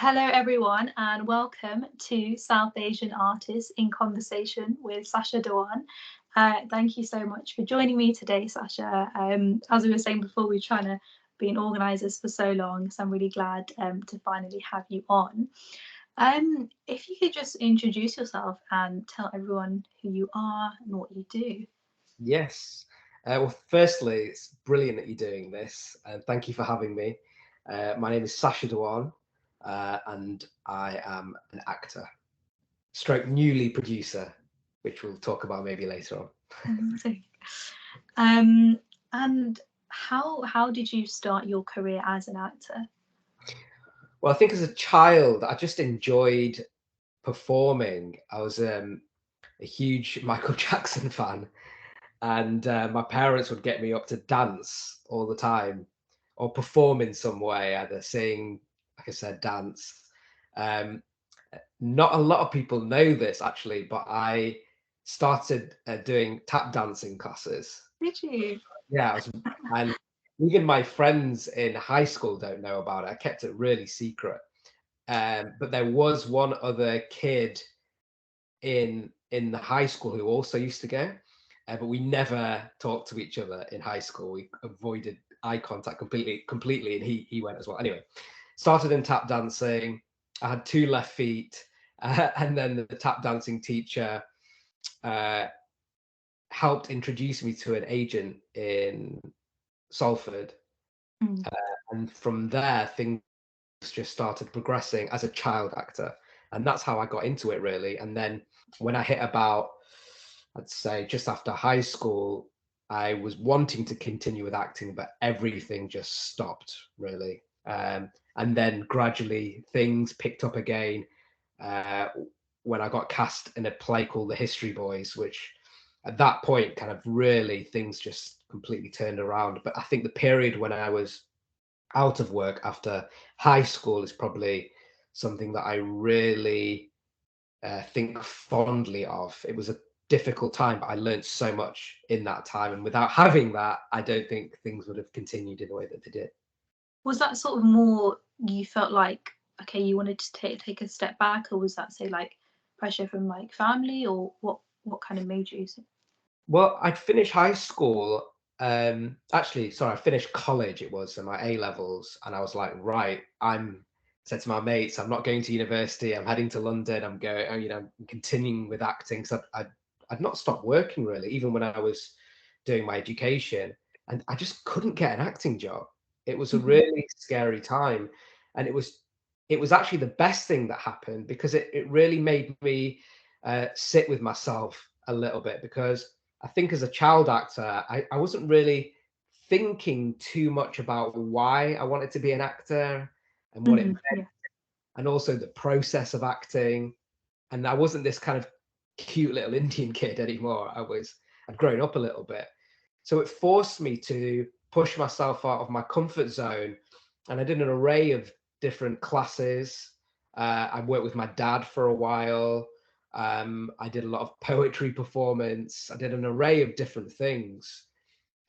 Hello, everyone, and welcome to South Asian Artists in Conversation with Sacha Dhawan. Thank you so much for joining me today, Sacha. As we were saying before, we're trying to be organisers for so long, so I'm really glad to finally have you on. If you could just introduce yourself and tell everyone who you are and what you do. Yes. Well, firstly, it's brilliant that you're doing this, and thank you for having me. My name is Sacha Dhawan, and I am an actor, stroke newly producer, which we'll talk about maybe later on. Amazing. Um, and how did you start your career as an actor? Well, I think as a child, I just enjoyed performing. I was a huge Michael Jackson fan, and my parents would get me up to dance all the time or perform in some way, either sing, like I said, dance. Um, Not a lot of people know this actually, but I started doing tap dancing classes. Did you? Yeah, and even my friends in high school don't know about it. I kept it really secret. But there was one other kid in the high school who also used to go, but we never talked to each other in high school. We avoided eye contact completely, and he went as well. Anyway, started in tap dancing. I had two left feet, and then the tap dancing teacher uh, helped introduce me to an agent in Salford, Mm. and from there things just started progressing as a child actor, and that's how I got into it really. And then when I hit about, I'd say just after high school, I was wanting to continue with acting, but everything just stopped really. And then gradually things picked up again uh, when I got cast in a play called The History Boys, which at that point kind of really things just completely turned around. But I think the period when I was out of work after high school is probably something that I really think fondly of. It was a difficult time, but I learned so much in that time. And without having that, I don't think things would have continued in the way that they did. Was that sort of more you felt like okay, you wanted to take a step back, or was that say like pressure from like family, or what kind of made you? Well, I'd finished high school. Actually, sorry, I finished college. It was so my A levels, and I was like, right, I'm said to my mates, I'm not going to university. I'm heading to London. I'm going, I'm continuing with acting. So I'd not stopped working really, even when I was doing my education, and I just couldn't get an acting job. It was a Mhm. really scary time, and it was actually the best thing that happened because it really made me sit with myself a little bit because I think as a child actor, I wasn't really thinking too much about why I wanted to be an actor and what it meant, Yeah. and also the process of acting. And I wasn't this kind of cute little Indian kid anymore. I'd grown up a little bit. So it forced me to push myself out of my comfort zone. And I did an array of different classes. I worked with my dad for a while. I did a lot of poetry performance. I did an array of different things.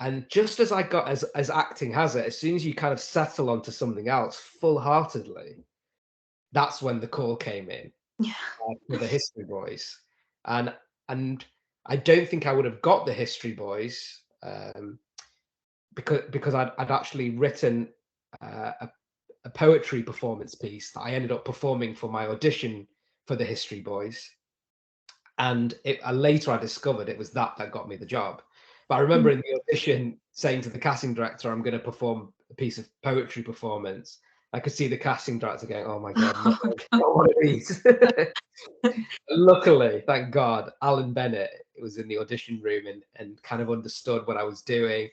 And just as I got, as acting has it, as soon as you kind of settle onto something else full heartedly, that's when the call came in Yeah. for the History Boys. And I don't think I would have got the History Boys because I'd actually written a poetry performance piece that I ended up performing for my audition for the History Boys. And later I discovered it was that got me the job. But I remember Mm. in the audition saying to the casting director, I'm going to perform a piece of poetry performance. I could see the casting director going, oh my God, not, Oh, not one of these. Luckily, thank God, Alan Bennett was in the audition room and kind of understood what I was doing.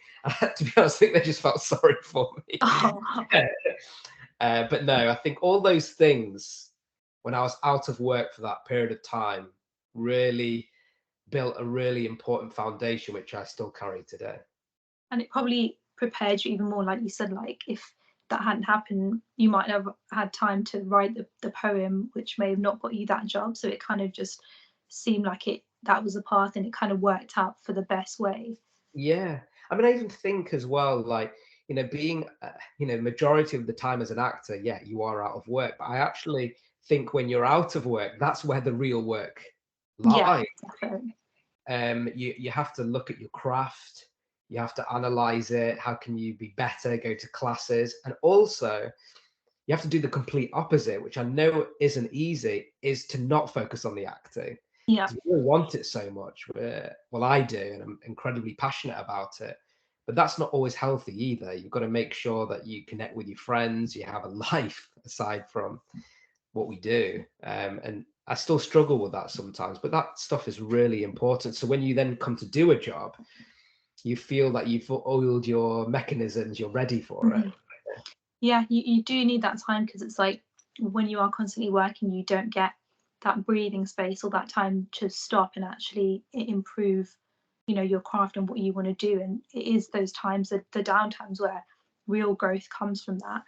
To be honest, I think they just felt sorry for me. oh, But no, I think all those things, when I was out of work for that period of time, really built a really important foundation, which I still carry today. and it probably prepared you even more, like you said, like if that hadn't happened, you might have had time to write the poem, which may have not got you that job. So it kind of just seemed like that was a path, and it kind of worked out for the best way. Yeah. I mean, I even think as well, like, being, majority of the time as an actor, yeah, you are out of work. But I actually think when you're out of work, that's where the real work Yeah, lies. definitely. You have to look at your craft. You have to analyze it. How can you be better? Go to classes, and also you have to do the complete opposite, which I know isn't easy, is to not focus on the acting. Yeah. Because we all want it so much. Well, I do, and I'm incredibly passionate about it. But that's not always healthy either. You've got to make sure that you connect with your friends, you have a life aside from what we do. And I still struggle with that sometimes, but that stuff is really important. So when you then come to do a job, you feel that you've oiled your mechanisms, you're ready for it. Yeah, you do need that time, because it's like when you are constantly working, you don't get that breathing space or that time to stop and actually improve, your craft and what you want to do. And it is those times, the downtimes, where real growth comes from that.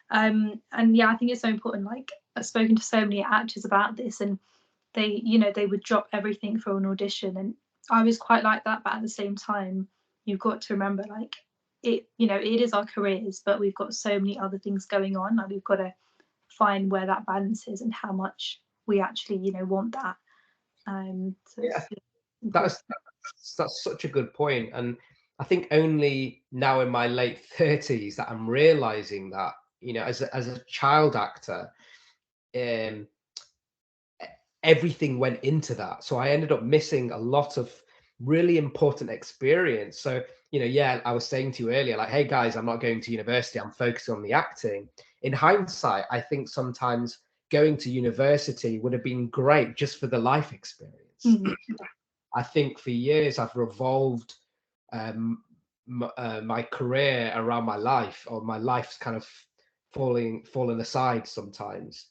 And yeah, I think it's so important. Like, I've spoken to so many actors about this, and they would drop everything for an audition, and I was quite like that. But at the same time, you've got to remember, like, it is our careers, but we've got so many other things going on. Like, we've got to find where that balance is and how much we actually want that. So Yeah, it's important. that's such a good point. And I think only now in my late 30s that I'm realizing that, as a child actor, um, everything went into that. So I ended up missing a lot of really important experience. So, yeah, I was saying to you earlier, like, hey guys, I'm not going to university, I'm focusing on the acting. In hindsight, I think sometimes going to university would have been great just for the life experience. Mhm. I think for years I've revolved my career around my life, or my life's kind of fallen aside sometimes.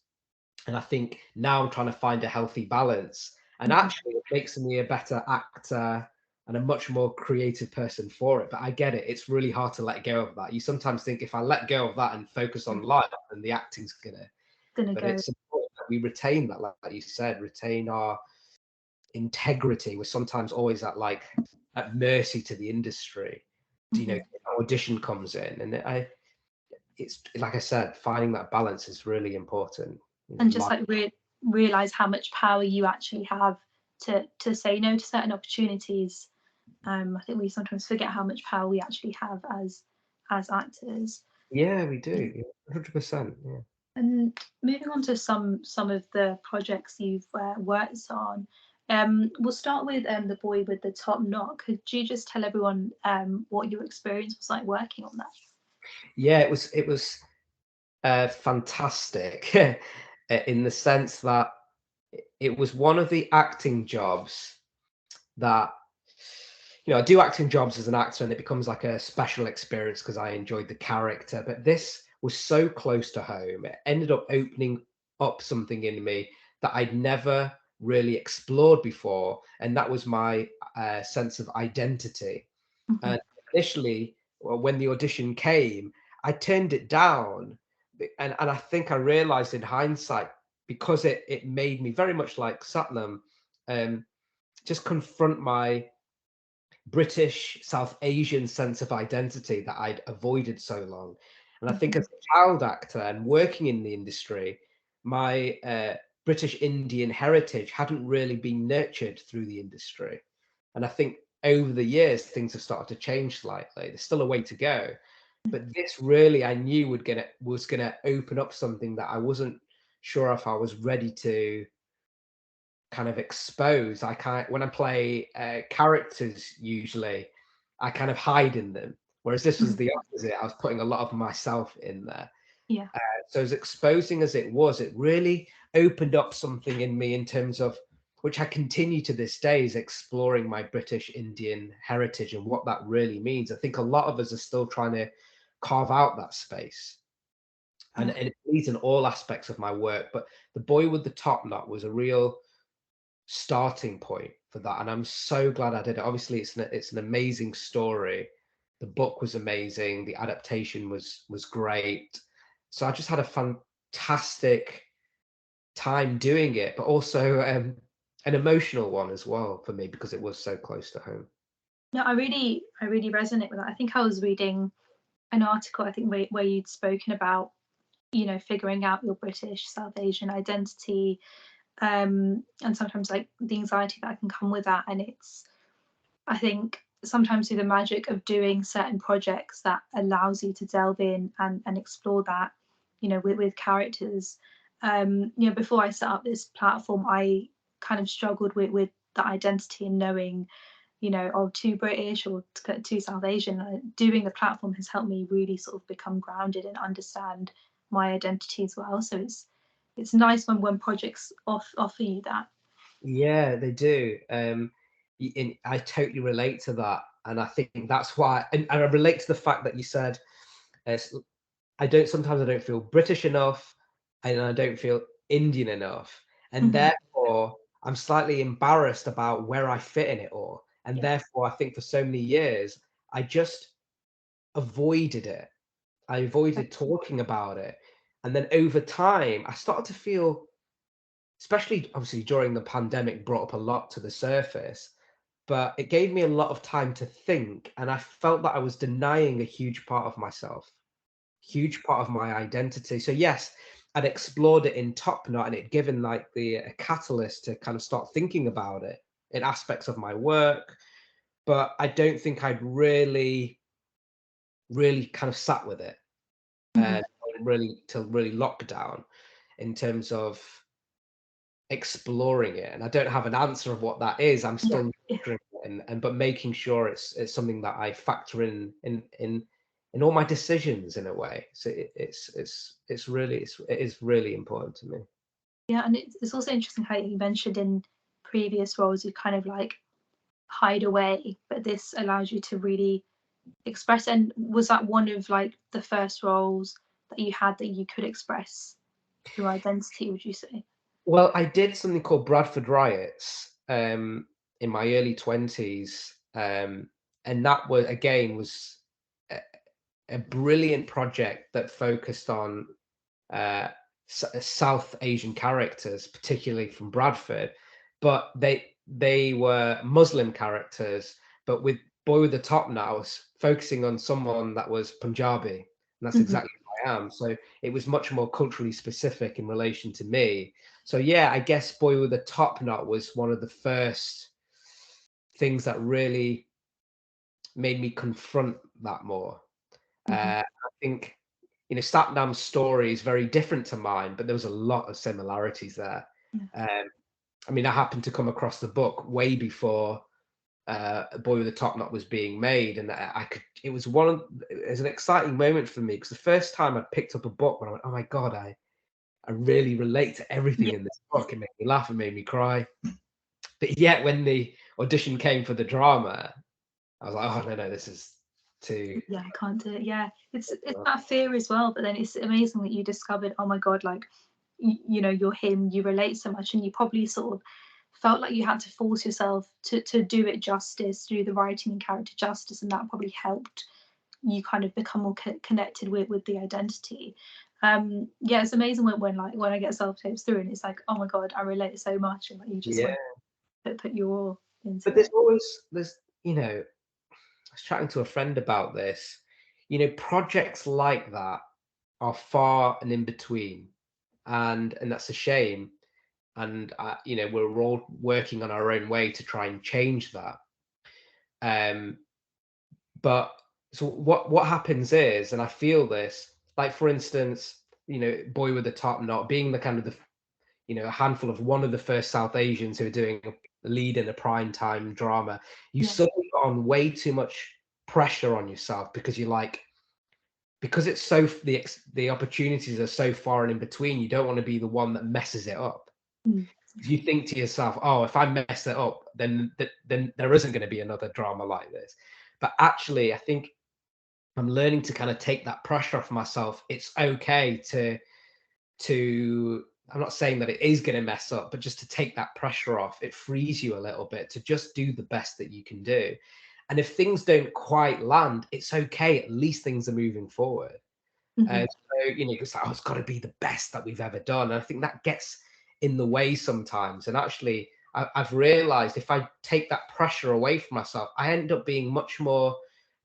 And I think now I'm trying to find a healthy balance. And Mhm. actually, it makes me a better actor and a much more creative person for it. But I get it. It's really hard to let go of that. You sometimes think if I let go of that and focus on life, then the acting's gonna. Gonna But go. it's important that we retain that, like you said, retain our integrity. We're sometimes always at mercy to the industry. Mhm. Audition comes in, and it's like I said, finding that balance is really important. And just like realize how much power you actually have to say no to certain opportunities. I think we sometimes forget how much power we actually have as actors. Yeah, we do. 100%. Yeah. And moving on to some of the projects you've worked on, we'll start with the boy with the top knot. Could you just tell everyone what your experience was like working on that? Yeah, it was fantastic in the sense that it was one of the acting jobs that I do acting jobs as an actor, and it becomes like a special experience because I enjoyed the character. But this was so close to home. It ended up opening up something in me that I'd never really explored before, and that was my sense of identity. Mhm. And initially, well, when the audition came, I turned it down, and I think I realized in hindsight, because it made me very much like Satnam, um, just confront my British South Asian sense of identity that I'd avoided so long. And I think Mhm. as a child actor and working in the industry, my British Indian heritage hadn't really been nurtured through the industry. And I think over the years, things have started to change slightly. There's still a way to go. But this really, I knew was gonna open up something that I wasn't sure if I was ready to kind of expose. I can't when I play characters usually, I kind of hide in them. Whereas this was Mhm. the opposite. I was putting a lot of myself in there. Yeah. So as exposing as it was, it really opened up something in me in terms of which I continue to this day is exploring my British Indian heritage and what that really means. I think a lot of us are still trying to carve out that space. And, Yeah. and it leads in all aspects of my work. But the boy with the top knot was a real starting point for that, and I'm so glad I did it. Obviously, it's an amazing story. The book was amazing. The adaptation was great. So I just had a fantastic time doing it, but also an emotional one as well for me because it was so close to home. No, I really resonate with that. I think I was reading an article, I think, where you'd spoken about, you know, figuring out your British South Asian identity, and sometimes like the anxiety that can come with that. And it's, I think sometimes through the magic of doing certain projects that allows you to delve in and explore that, you know, with characters. You know, before I set up this platform, I kind of struggled with the identity and knowing, you know, oh, too British or too South Asian. Doing the platform has helped me really sort of become grounded and understand my identity as well. So it's nice when projects offer you that. Yeah, they do. I totally relate to that, and I think that's why, and I relate to the fact that you said, uh, sometimes I don't feel British enough, and I don't feel Indian enough, and Mhm. therefore I'm slightly embarrassed about where I fit in it all, and Yeah. therefore I think for so many years I just avoided it. I avoided talking about it, and then over time I started to feel, especially obviously during the pandemic, brought up a lot to the surface, but it gave me a lot of time to think, and I felt that I was denying a huge part of myself, huge part of my identity. So yes, I'd explored it in Topknot, and it given like the a catalyst to kind of start thinking about it in aspects of my work, but I don't think I'd really kind of sat with it, Mhm. really till really lockdown in terms of exploring it. And I don't have an answer of what that is. I'm Yeah. still nurturing it, and but making sure it's something that I factor in all my decisions in a way. So it is really important to me. Yeah, and it's also interesting how you mentioned in previous roles you kind of like hide away, but this allows you to really express. And was that one of like the first roles that you had that you could express your identity, would you say? Well, I did something called Bradford Riots in my early 20s, and that was again was a, a brilliant project that focused on uh, South Asian characters, particularly from Bradford, but they were Muslim characters. But with Boy with the Top Knot, I was focusing on someone that was Punjabi, and that's Mhm. exactly who I am. So it was much more culturally specific in relation to me. So yeah, I guess Boy with the Top Knot was one of the first things that really made me confront that more. Mhm. I think, Satnam's story is very different to mine, but there was a lot of similarities there. Yeah. Um, I mean, I happened to come across the book way before Boy with the Top Knot was being made, and I could. It was it was an exciting moment for me because the first time I picked up a book, when I went, "Oh my God, I really relate to everything Yeah. in this book." It made me laugh, it made me cry. But yet, when the audition came for the drama, I was like, "Oh no, this is too." Yeah, I can't do it. Yeah, it's that fear as well. But then it's amazing that you discovered, oh my God, like you know, you're him, you relate so much, and you probably sort of felt like you had to force yourself to do it justice, do the writing and character justice, and that probably helped you kind of become more connected with the identity. Yeah, it's amazing when I get self tapes through and it's like, oh my God, I relate so much, and like you just Yeah, want to put your all but into there's it. always there's I was chatting to a friend about this. Projects like that are far and in between, and that's a shame. And we're all working on our own way to try and change that. Um, but so what happens is, and I feel this, like for instance, Boy with the Top Knot being the kind of a handful of one of the first South Asians who are doing a lead in a prime time drama, you Yeah. suddenly put on way too much pressure on yourself because you're like, because it's so the opportunities are so far and in between, you don't want to be the one that messes it up. Mm. If you think to yourself, oh, if I mess it up, then there isn't going to be another drama like this. But actually, I think I'm learning to kind of take that pressure off myself. It's okay to I'm not saying that it is going to mess up, but just to take that pressure off, it frees you a little bit to just do the best that you can do. And if things don't quite land, it's okay. At least things are moving forward. Hmm. So, it's like, oh, it's got to be the best that we've ever done. And I think that gets in the way sometimes. And actually, I've realized if I take that pressure away from myself, I end up being much more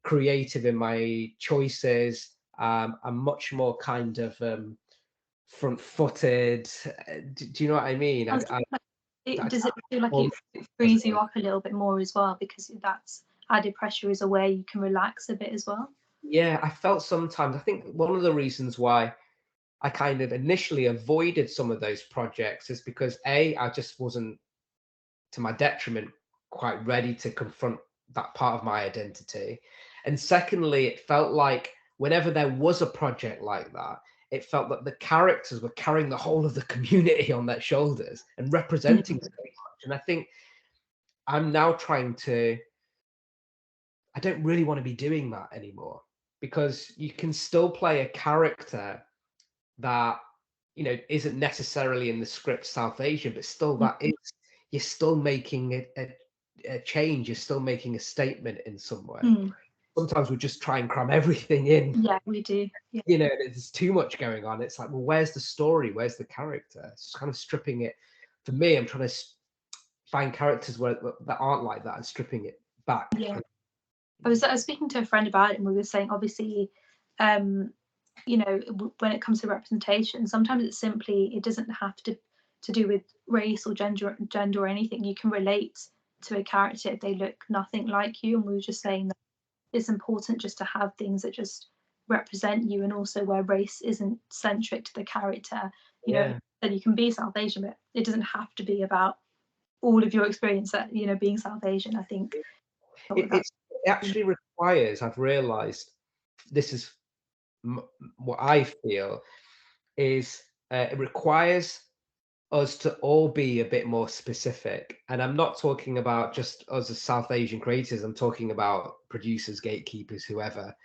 creative in my choices. I'm much more kind of front-footed. Do you know what I mean? Does it feel like it frees you up a little bit more as well, because that's added pressure is a way you can relax a bit as well? Yeah, I felt sometimes, I think one of the reasons why I kind of initially avoided some of those projects is because I just wasn't, to my detriment, quite ready to confront that part of my identity. And secondly, it felt like whenever there was a project like that, it felt that the characters were carrying the whole of the community on their shoulders and representing so much. And I think I'm now trying to, I don't really want to be doing that anymore, because you can still play a character that, you know, isn't necessarily in the script South Asian, but still that is, you're still making a change, you're still making a statement in some way. Sometimes we just try and cram everything in. Yeah, we do. Yeah. You know, there's too much going on. It's like, well, where's the story? Where's the character? It's kind of stripping it. For me, I'm trying to find characters that aren't like that and stripping it back. Yeah. I was speaking to a friend about it, and we were saying, obviously, you know, when it comes to representation, sometimes it's simply, it doesn't have to do with race or gender or anything. You can relate to a character if they look nothing like you. And we were just saying that it's important just to have things that just represent you, and also where race isn't centric to the character. You know, that you can be South Asian, but it doesn't have to be about all of your experience that, you know, being South Asian. I think it actually requires, I've realized, this is what I feel, is it requires us to all be a bit more specific. And I'm not talking about just us as South Asian creators, I'm talking about producers, gatekeepers, whoever.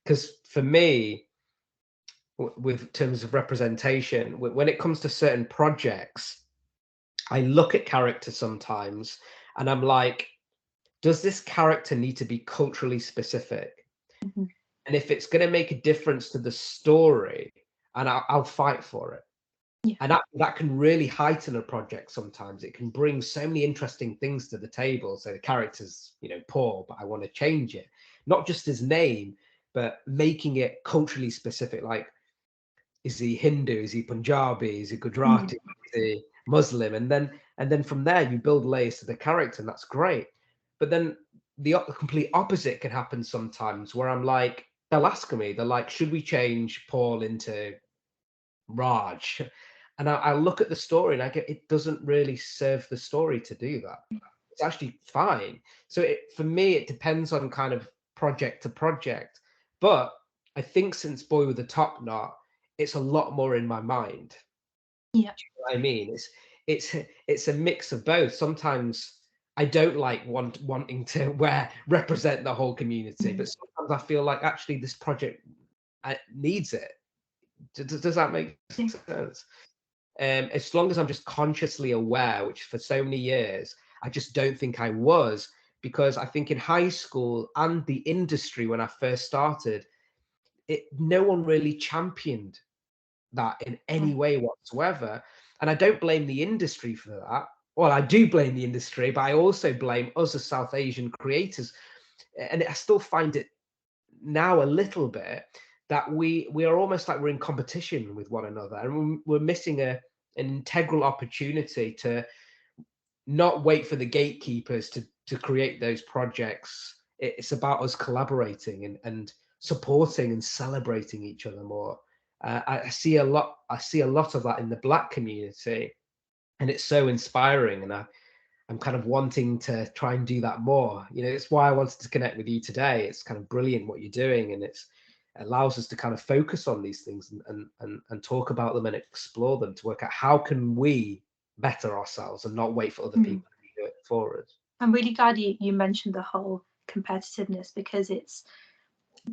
Because for me, with terms of representation, when it comes to certain projects, I look at characters sometimes and I'm like, does this character need to be culturally specific? And if it's going to make a difference to the story, and I'll fight for it. Yeah. And that can really heighten a project sometimes. It can bring so many interesting things to the table. So the character's, you know, poor, but I want to change it. Not just his name, but making it culturally specific. Like, is he Hindu? Is he Punjabi? Is he Gujarati? Is he Muslim? And then from there you build layers to the character, and that's great. But then the complete opposite can happen sometimes, where I'm like, they'll ask me, they're like, should we change Paul into Raj? And I look at the story and I get, it doesn't really serve the story to do that. It's actually fine. So for me, it depends on kind of project to project. But I think since Boy with a Topknot, it's a lot more in my mind. Yeah. Do you know what I mean? It's a mix of both. Sometimes I don't like wanting to represent the whole community, but sometimes I feel like actually this project needs it. Does that make sense? As long as I'm just consciously aware, which for so many years I just don't think I was, because I think in high school and the industry when I first started, no one really championed that in any way whatsoever. And I don't blame the industry for that. Well, I do blame the industry, but I also blame us as South Asian creators. And I still find it now a little bit that we are almost like we're in competition with one another, and we're missing an integral opportunity to not wait for the gatekeepers to create those projects. It's about us collaborating and supporting and celebrating each other more. I see a lot of that in the Black community, and it's so inspiring. And I'm kind of wanting to try and do that more. You know, it's why I wanted to connect with you today. It's kind of brilliant what you're doing, and it allows us to kind of focus on these things and talk about them and explore them to work out how can we better ourselves and not wait for other people to do it for us. I'm really glad you mentioned the whole competitiveness, because it's,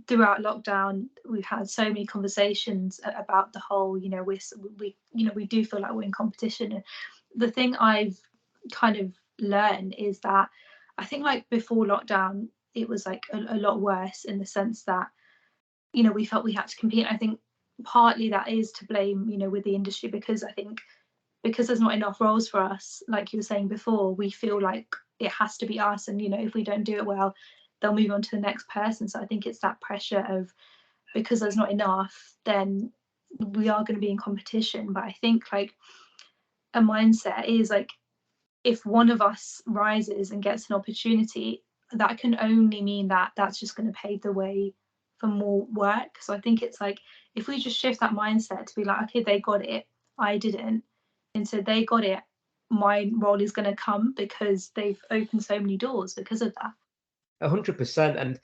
throughout lockdown we've had so many conversations about the whole, you know, we you know, we do feel like we're in competition. And the thing I've kind of learned is that I think, like, before lockdown it was like a lot worse, in the sense that, you know, we felt we had to compete. I think partly that is to blame, you know, with the industry, because I think because there's not enough roles for us, like you were saying before, we feel like it has to be us, and, you know, if we don't do it well, they'll move on to the next person. So I think it's that pressure of, because there's not enough, then we are going to be in competition. But I think like a mindset is like, if one of us rises and gets an opportunity, that can only mean that that's just going to pave the way for more work. So I think it's like, if we just shift that mindset to be like, okay, they got it, I didn't, and so they got it, my role is going to come, because they've opened so many doors because of that. 100%. And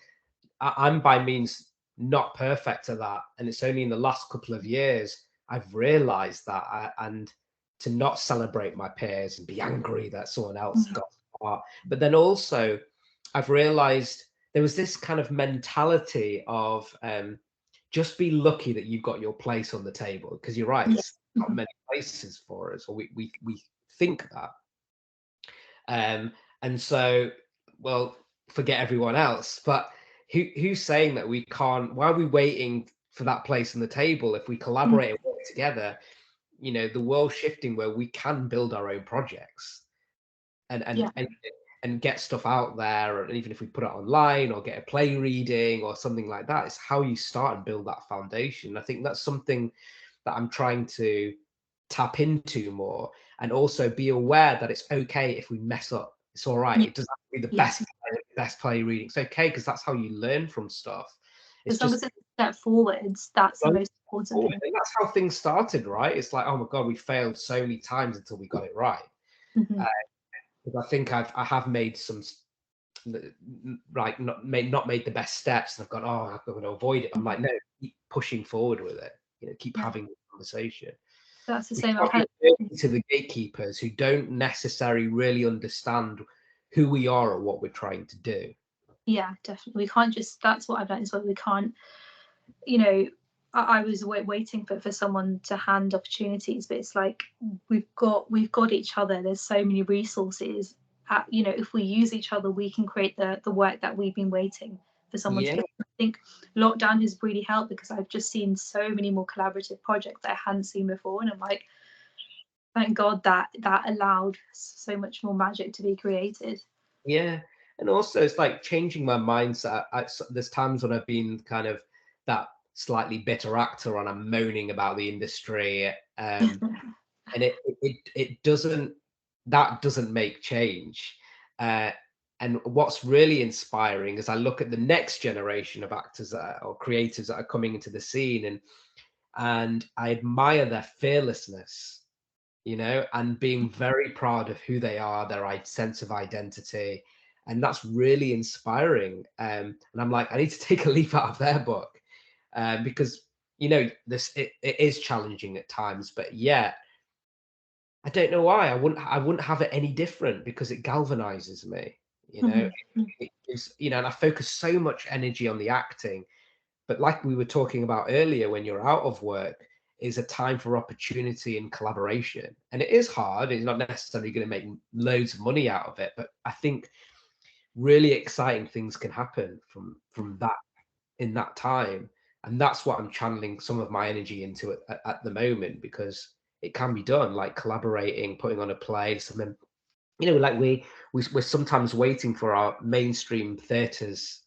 I'm by means not perfect at that. And it's only in the last couple of years I've realized that, and to not celebrate my peers and be angry that someone else got the part. But then also I've realized there was this kind of mentality of just be lucky that you've got your place on the table, because you're right, there's not many places for us, or we think that. And so, well, forget everyone else. But who's saying that we can't? Why are we waiting for that place on the table? If we collaborate and work together, the world's shifting where we can build our own projects and get stuff out there. And even if we put it online or get a play reading or something like that, it's how you start and build that foundation. I think that's something that I'm trying to tap into more, and also be aware that it's okay if we mess up. It's all right. It doesn't have to be the best play reading. It's okay, because that's how you learn from stuff. As long as it's a step forwards, that's the most important thing. I think that's how things started, right? It's like, oh my God, we failed so many times until we got it right. Because I think I have made some, like, not made the best steps, and I've gone, oh, I'm going to avoid it. I'm like, no, keep pushing forward with it. Keep having the conversation. That's the same. To the gatekeepers who don't necessarily really understand who we are or what we're trying to do. Yeah, definitely. We can't just, that's what I've learned as well. We can't, I was waiting for someone to hand opportunities, but it's like, we've got each other. There's so many resources. If we use each other, we can create the work that we've been waiting for someone to get. I think lockdown has really helped, because I've just seen so many more collaborative projects that I hadn't seen before, and I'm like, thank God that allowed so much more magic to be created. Yeah. And also, it's like changing my mindset. There's times when I've been kind of that slightly bitter actor, and I'm moaning about the industry, and it doesn't make change. And what's really inspiring is I look at the next generation of actors or creatives that are coming into the scene, and I admire their fearlessness, and being very proud of who they are, their sense of identity. And that's really inspiring. And I'm like, I need to take a leaf out of their book, because, this it is challenging at times, but yet I don't know why I wouldn't have it any different, because it galvanizes me, it gives, and I focus so much energy on the acting. But like we were talking about earlier, when you're out of work is a time for opportunity and collaboration. And it is hard. It's not necessarily going to make loads of money out of it, but I think really exciting things can happen from that in that time. And that's what I'm channeling some of my energy into at the moment, because it can be done, like collaborating, putting on a play, something, like we're sometimes waiting for our mainstream theatres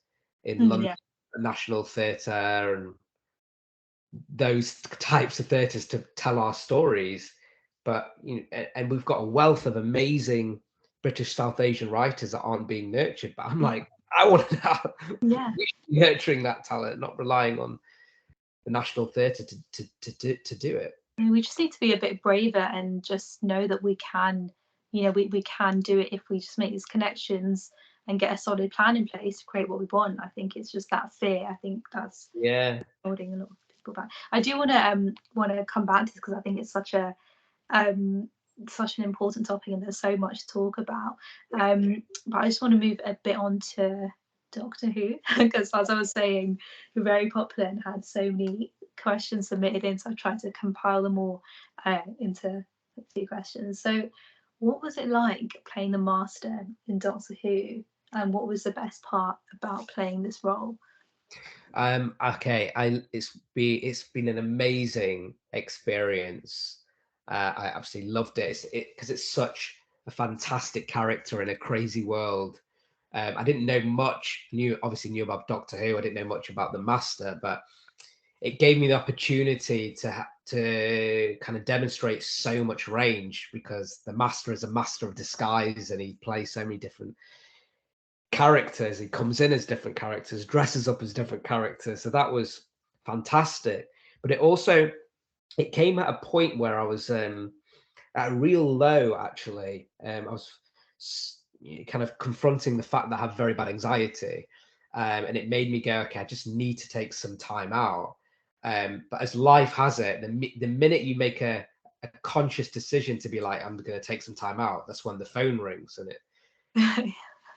in London, National Theatre, and those types of theatres to tell our stories. But and we've got a wealth of amazing British South Asian writers that aren't being nurtured. But I'm like, I want to we should be nurturing that talent, not relying on the National Theatre to do it. We just need to be a bit braver and just know that we can, we can do it if we just make these connections and get a solid plan in place to create what we want. I think it's just that fear. I think that's holding a lot of people back. I do want to come back to this, because I think it's such an important topic, and there's so much to talk about. But I just want to move a bit on to Doctor Who, because as I was saying, you're very popular and had so many questions submitted in, so I tried to compile them all into a few questions. So what was it like playing the Master in Doctor Who, and what was the best part about playing this role? Okay, it's been an amazing experience. I absolutely loved it, because it's such a fantastic character in a crazy world. I didn't know much. Obviously knew about Doctor Who. I didn't know much about the Master, but it gave me the opportunity to kind of demonstrate so much range, because the Master is a master of disguise, and he plays so many different characters. He comes in as different characters, dresses up as different characters. So that was fantastic. But it came at a point where I was at a real low, actually. I was kind of confronting the fact that I have very bad anxiety. And it made me go, okay, I just need to take some time out. But as life has it, the minute you make a conscious decision to be like, I'm going to take some time out, that's when the phone rings, and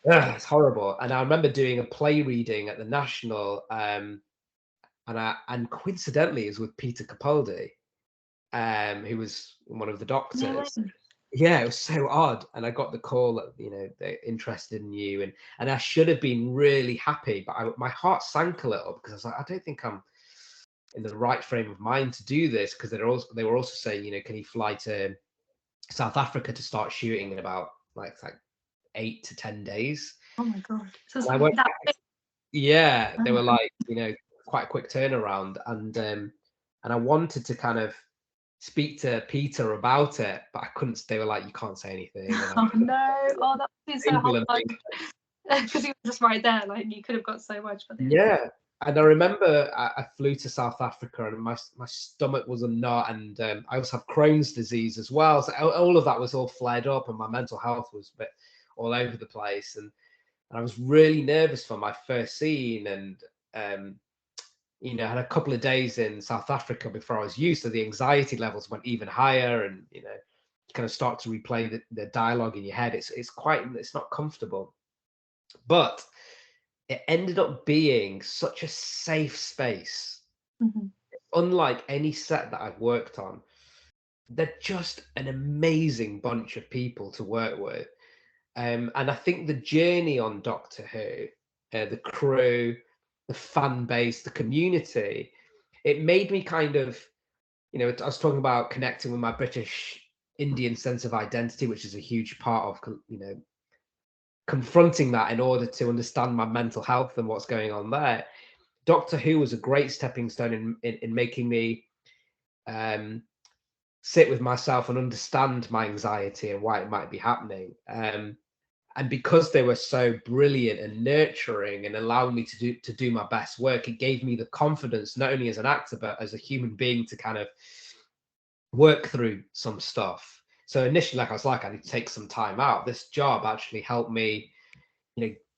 it's horrible. And I remember doing a play reading at the National, and coincidentally, it was with Peter Capaldi, who was one of the doctors. Yeah, it was so odd. And I got the call that, they're interested in you, and I should have been really happy, but my heart sank a little, because I was like, I don't think I'm in the right frame of mind to do this, because they were also saying, can you fly to South Africa to start shooting in about like 8 to 10 days? Oh my god! So And I went back. Yeah, they were like, quite a quick turnaround, and I wanted to kind of speak to Peter about it, but I couldn't. They were like, you can't say anything. Oh no! Oh, that would be so hard, because he was just right there. Like, you could have got so much, but yeah. And I remember I flew to South Africa, and my stomach was a knot, and I also have Crohn's disease as well. So all of that was all flared up, and my mental health was a bit all over the place, and I was really nervous for my first scene, and I had a couple of days in South Africa before I was used, so the anxiety levels went even higher, and you kind of start to replay the dialogue in your head. It's not comfortable, but it ended up being such a safe space. Unlike any set that I've worked on, they're just an amazing bunch of people to work with. And I think the journey on Doctor Who, the crew, the fan base, the community, it made me kind of, I was talking about connecting with my British Indian sense of identity, which is a huge part of, confronting that in order to understand my mental health and what's going on there. Doctor Who was a great stepping stone in making me sit with myself and understand my anxiety and why it might be happening. And because they were so brilliant and nurturing and allowing me to do my best work, it gave me the confidence, not only as an actor, but as a human being, to kind of work through some stuff. So initially, I was like, I need to take some time out. This job actually helped me,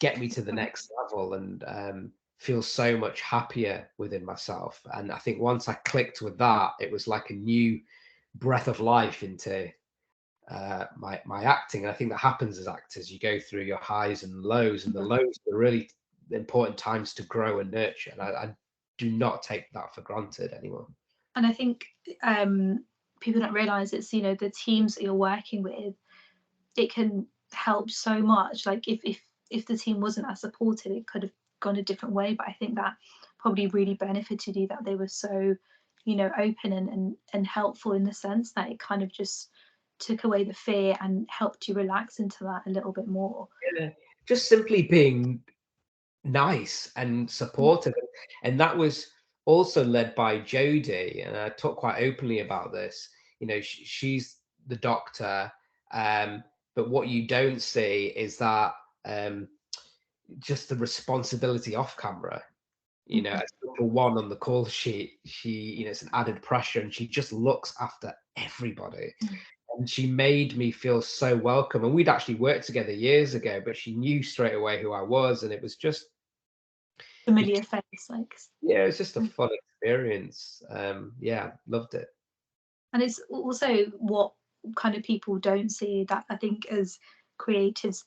get me to the next level, and feel so much happier within myself. And I think once I clicked with that, it was like a new breath of life into my acting. And I think that happens as actors. You go through your highs and lows, and the lows are really important times to grow and nurture. And I do not take that for granted anymore. And I think people don't realize it's, the teams that you're working with, it can help so much. Like, if the team wasn't as supportive, it could have gone a different way. But I think that probably really benefited you, that they were so, open and helpful, in the sense that it kind of just took away the fear and helped you relax into that a little bit more. Yeah, just simply being nice and supportive. And that was also led by Jodie, and I talk quite openly about this. She's the doctor, but what you don't see is that just the responsibility off camera. As number one on the call sheet, she, it's an added pressure, and she just looks after everybody. And she made me feel so welcome. And we'd actually worked together years ago, but she knew straight away who I was, and it was just familiar face, yeah, it was just a fun experience. Yeah, loved it. And it's also what kind of people don't see, that I think as creatives,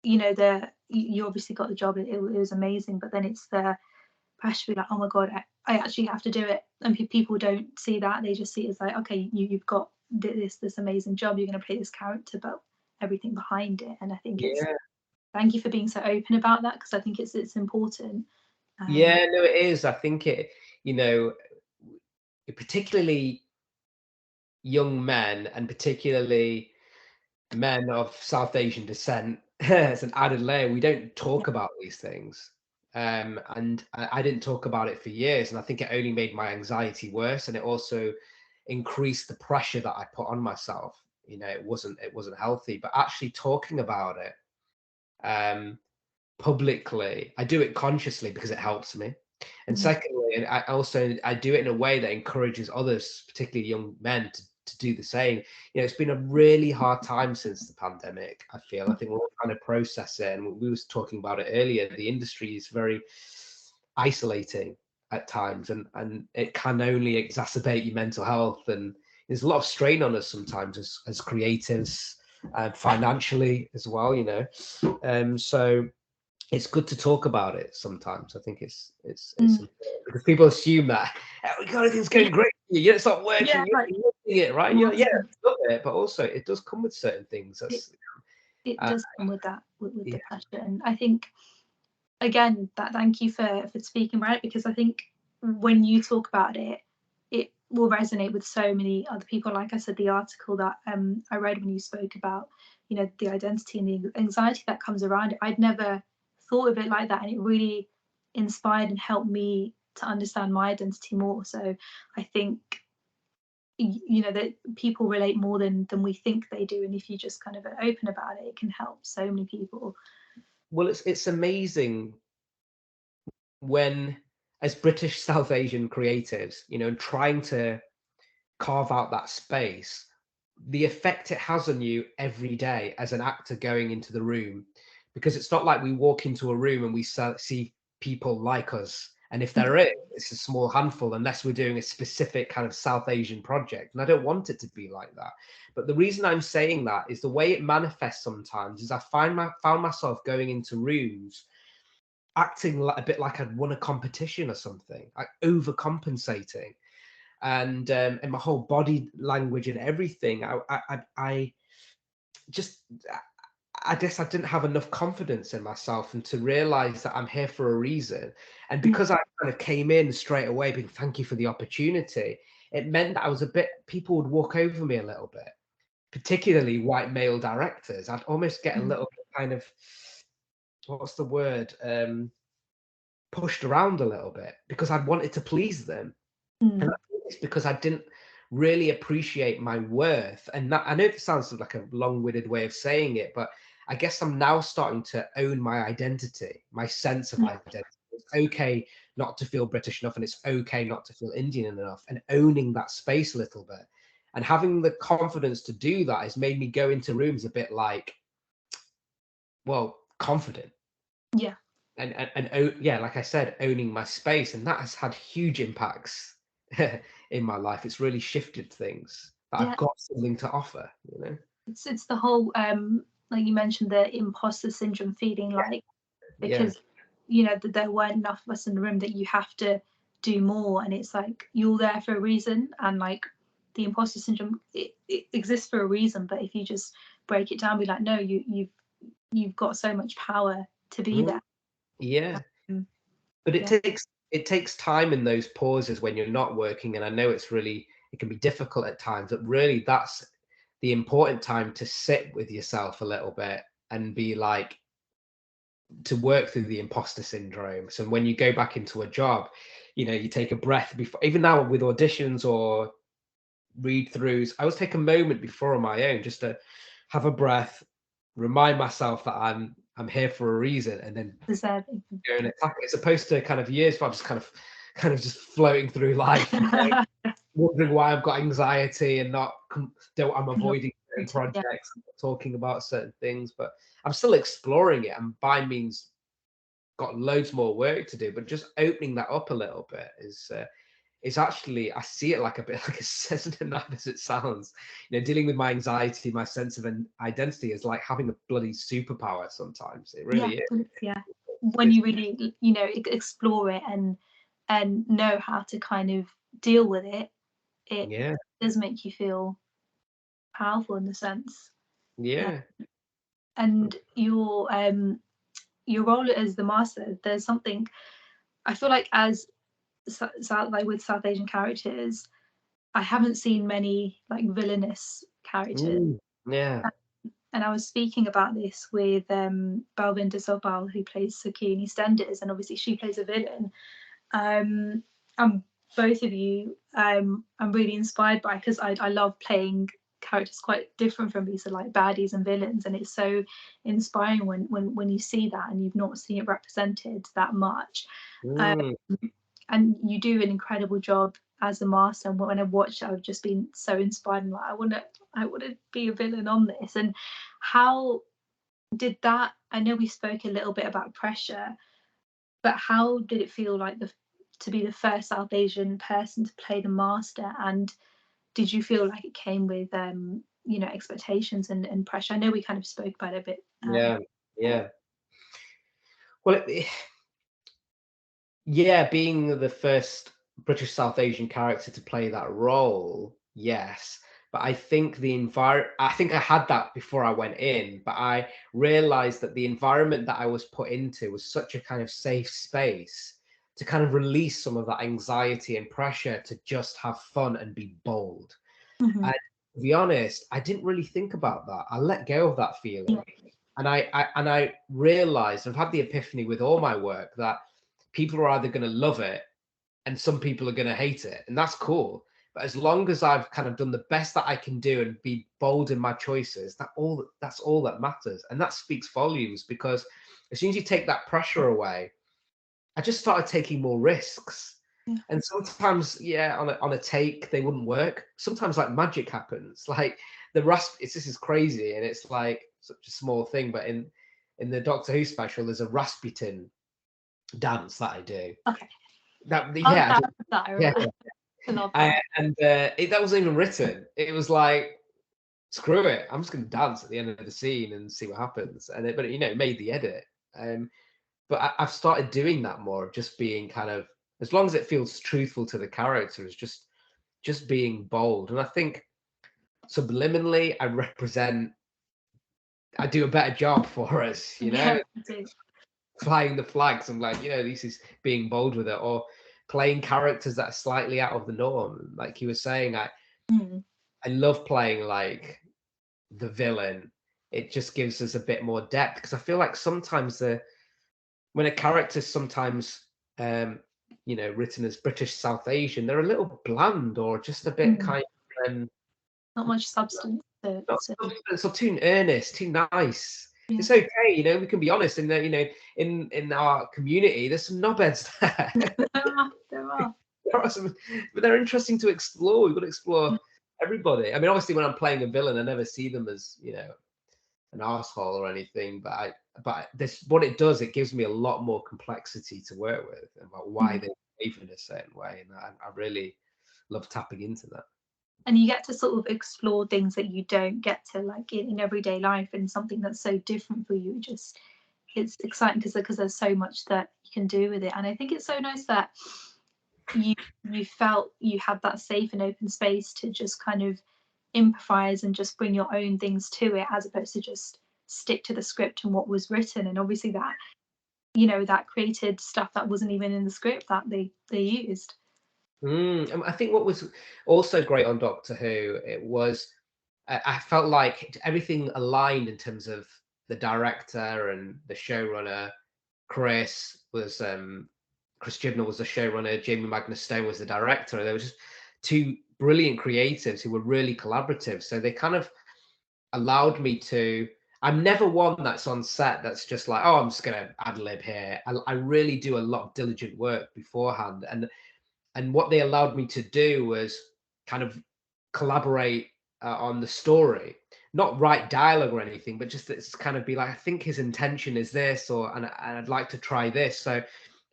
you obviously got the job, it was amazing, but then it's the pressure to be like, oh my god, I actually have to do it. And people don't see that. They just see it as like, okay, you've got this amazing job, you're going to play this character, but everything behind it. And I think thank you for being so open about that, because I think it's important. Yeah, no, it is. I think particularly young men, and particularly men of South Asian descent, it's an added layer. We don't talk about these things. And I didn't talk about it for years, and I think it only made my anxiety worse, and it also increased the pressure that I put on myself. You know, it wasn't healthy. But actually talking about it publicly, I do it consciously because it helps me. And secondly, and I do it in a way that encourages others, particularly young men, to do the same. You know, it's been a really hard time since the pandemic. I think we're all trying to process it, and we was talking about it earlier. The industry is very isolating at times, and it can only exacerbate your mental health. And there's a lot of strain on us sometimes as creatives, financially as well. You know, so it's good to talk about it sometimes. I think it's important because people assume that everything's going great. It's not working. Yeah, You're like, loving it, right? Yeah, love it, but also it does come with certain things. it Uh, does come with that, with yeah, the pressure. And I think, again, that thank you for speaking about it, because I think when you talk about it, it will resonate with so many other people. Like I said, the article that I read when you spoke about, you know, the identity and the anxiety that comes around it, I'd never thought of it like that, and it really inspired and helped me to understand my identity more. So I think, you know, that people relate more than we think they do, and if you just kind of are open about it, it can help so many people. well, it's amazing when, as British South Asian creatives, you know, trying to carve out that space, the effect it has on you every day as an actor going into the room, because it's not like we walk into a room and we see people like us, and if there is, it's a small handful, unless we're doing a specific kind of South Asian project, and I don't want it to be like that. But the reason I'm saying that is the way it manifests sometimes is I found myself going into rooms acting a bit like I'd won a competition or something, like overcompensating, and my whole body language and everything. I just, I guess I didn't have enough confidence in myself, and to realize that I'm here for a reason. And because I kind of came in straight away being thank you for the opportunity, it meant that I was a bit, people would walk over me a little bit, particularly white male directors. I'd almost get a little bit kind of, what's the word, pushed around a little bit because I'd wanted to please them. And I think it's because I didn't really appreciate my worth. And that, I know it sounds like a long-winded way of saying it, but I guess I'm now starting to own my identity, my sense of identity. It's okay not to feel British enough, and it's okay not to feel Indian enough, and owning that space a little bit. And having the confidence to do that has made me go into rooms a bit like, well, confident. Yeah. And yeah, like I said, owning my space, and that has had huge impacts in my life. It's really shifted things that Yeah. I've got something to offer, you know. It's the whole like you mentioned, the imposter syndrome feeling, like, Yeah, because you know that there weren't enough of us in the room, that you have to do more, and it's like you're there for a reason, and like the imposter syndrome, it exists for a reason, but if you just break it down, be like, no, you've got so much power to be there. yeah. um, But yeah, it takes time in those pauses when you're not working, and I know it can be difficult at times, but really that's the important time to sit with yourself a little bit and be like, to work through the imposter syndrome. So when you go back into a job, you know, you take a breath before, even now with auditions or read throughs, I always take a moment before on my own just to have a breath, remind myself that I'm here for a reason, and then deserving. go and attack it, as opposed to kind of years where I'm just kind of just floating through life, you know, wondering why I've got anxiety and I'm avoiding certain Yeah, projects, talking about certain things, but I'm still exploring it, and by means got loads more work to do. But just opening that up a little bit is actually, I see it like a bit like, as enough as it sounds, you know, dealing with my anxiety, my sense of an identity is like having a bloody superpower sometimes. It yeah, really is. yeah. When you really, you know, explore it and know how to kind of deal with it, it Yeah, does make you feel powerful in the sense. yeah. And your role as the master, there's something I feel like, as like with South Asian characters, I haven't seen many like villainous characters, Yeah. and I was speaking about this with Balvinda Sobal, who plays Suki in EastEnders, and obviously she plays a villain. And both of you, I'm really inspired by, because I love playing characters quite different from me, so like baddies and villains, and it's so inspiring when you see that and you've not seen it represented that much. And you do an incredible job as a master, and when I watched it, I've just been so inspired, and like I want to be a villain on this. And how did that, I know we spoke a little bit about pressure, but how did it feel like to be the first South Asian person to play the master? And did you feel like it came with expectations and pressure? I know we kind of spoke about it a bit. Yeah. Well, yeah, being the first British South Asian character to play that role, yes. But I think I think I had that before I went in, but I realized that the environment that I was put into was such a kind of safe space to kind of release some of that anxiety and pressure to just have fun and be bold. Mm-hmm. And to be honest, I didn't really think about that. I let go of that feeling. Yeah. And I realized, I've had the epiphany with all my work, that people are either going to love it and some people are going to hate it. And that's cool. But as long as I've kind of done the best that I can do and be bold in my choices, that's all that matters. And that speaks volumes, because as soon as you take that pressure away, I just started taking more risks. Yeah. And sometimes, on a take, they wouldn't work. Sometimes like magic happens. Like this is crazy, and it's like such a small thing, but in the Doctor Who special, there's a Rasputin dance that I do. Okay. That wasn't even written. It was like, screw it, I'm just gonna dance at the end of the scene and see what happens. But it made the edit. But I've started doing that more, just being kind of, as long as it feels truthful to the characters, just being bold. And I think subliminally I do a better job for us, flying the flags. I'm like, this is being bold with it, or playing characters that are slightly out of the norm. Like you were saying, I love playing like the villain. It just gives us a bit more depth, because I feel like sometimes when a character's sometimes written as British South Asian, they're a little bland, or just a bit kind of not much substance. Not substance, or too earnest, too nice. Yeah. It's okay, we can be honest. And in our community, there's some knobheads there. There are. There are some, but they're interesting to explore. We've got to explore everybody. I mean, obviously, when I'm playing a villain, I never see them as an arsehole or anything. But this, what it does, it gives me a lot more complexity to work with about why they behave in a certain way, and I really love tapping into that. And you get to sort of explore things that you don't get to, like in everyday life, and something that's so different for you. It's exciting because there's so much that you can do with it. And I think it's so nice that you felt you had that safe and open space to just kind of improvise and just bring your own things to it, as opposed to just stick to the script and what was written. And obviously that that created stuff that wasn't even in the script that they used. I think what was also great on Doctor Who, it was, I felt like everything aligned in terms of the director and the showrunner. Chris Chibnall was the showrunner, Jamie Magnus Stone was the director. There was just two brilliant creatives who were really collaborative. So they kind of allowed me to, I'm never one that's on set that's just like, oh, I'm just going to ad lib here. I really do a lot of diligent work beforehand. And what they allowed me to do was kind of collaborate on the story, not write dialogue or anything, but just it's kind of be like, I think his intention is this, and I'd like to try this. So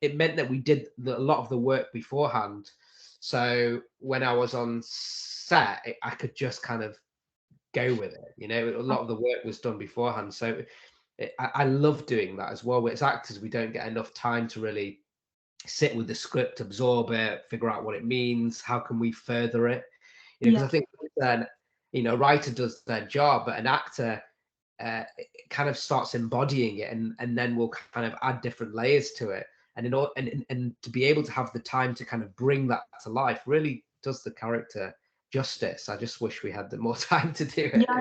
it meant that we did a lot of the work beforehand. So when I was on set, I could just kind of go with it. A lot of the work was done beforehand. So I love doing that as well. As actors, we don't get enough time to really sit with the script, absorb it, figure out what it means. How can we further it? Because I think a writer does their job, but an actor kind of starts embodying it, and then we'll kind of add different layers to it. And to be able to have the time to kind of bring that to life really does the character justice. I just wish we had more time to do it. Yeah.